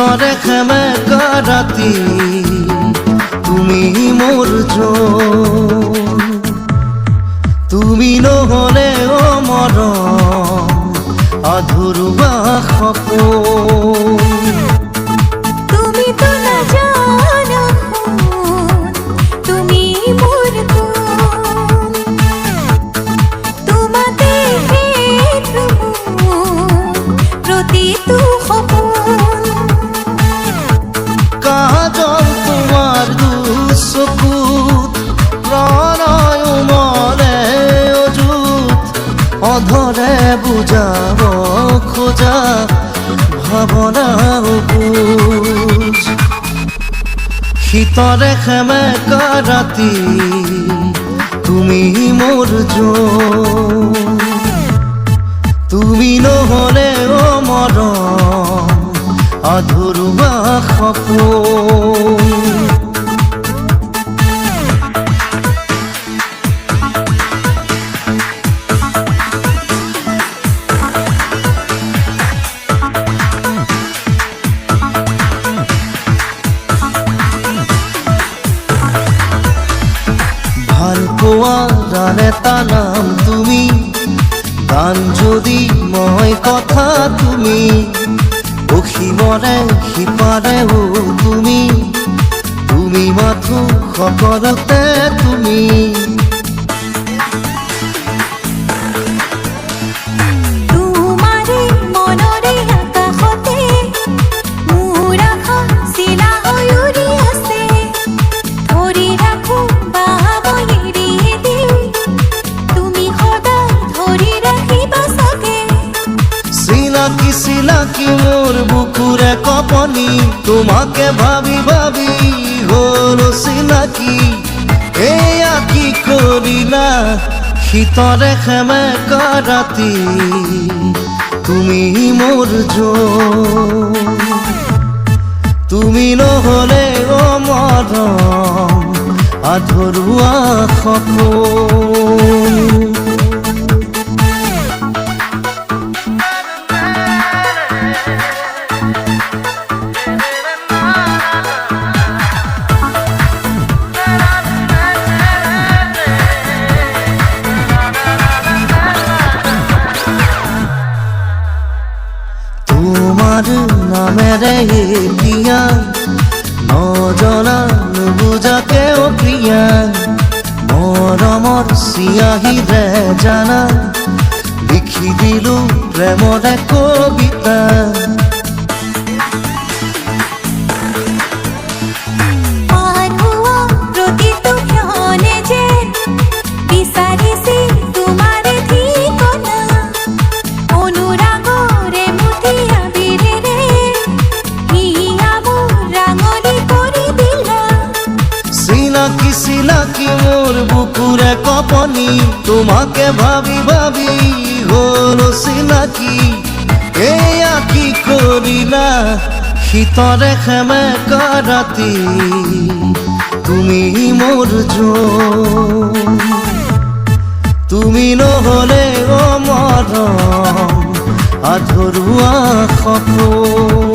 শীতৰে সেমেকা ৰাতি তুমি মোৰ জন, তুমি নহ'লে মৰম আধৰুৱা সপোন। অধৰে বুজাব খোজা ভাৱনা বুজ, শীতৰে সেমেকা ৰাতি তুমি মোৰ জন, তুমি নহ'লে মৰম আধৰুৱা সপোন। এটা নাম তুমি, গান যদি মই কথা তুমি, অসীমৰে সিপাৰে তুমি, তুমি মাথো সকলোতে তুমি। চিনাকি মোৰ বুকুৰে কপনি, তোমাকে ভাবি ভাবি হ'ল চিনাকি। এয়া কি কৰিলা শীতৰে সেমেকা ৰাতি তুমি মোৰ জন, তুমি নহ'লে মৰম আধৰুৱা সপোন। তোমাৰ নামেৰে এতিয়া নজনা নুবুজাকে প্ৰিয়া, মৰমৰ চিয়াহীৰে জানা লিখি দিলো প্ৰেমৰে কবিতা। চিনাকি মোৰ বুকুৰে কপনি, তোমাকে ভাবি ভাবি হ'ল চিনাকি। এয়া কি কৰিলা শীতৰে সেমেকা ৰাতি তুমি মোৰ জন, তুমি নহ'লে মৰম আধৰুৱা সপোন।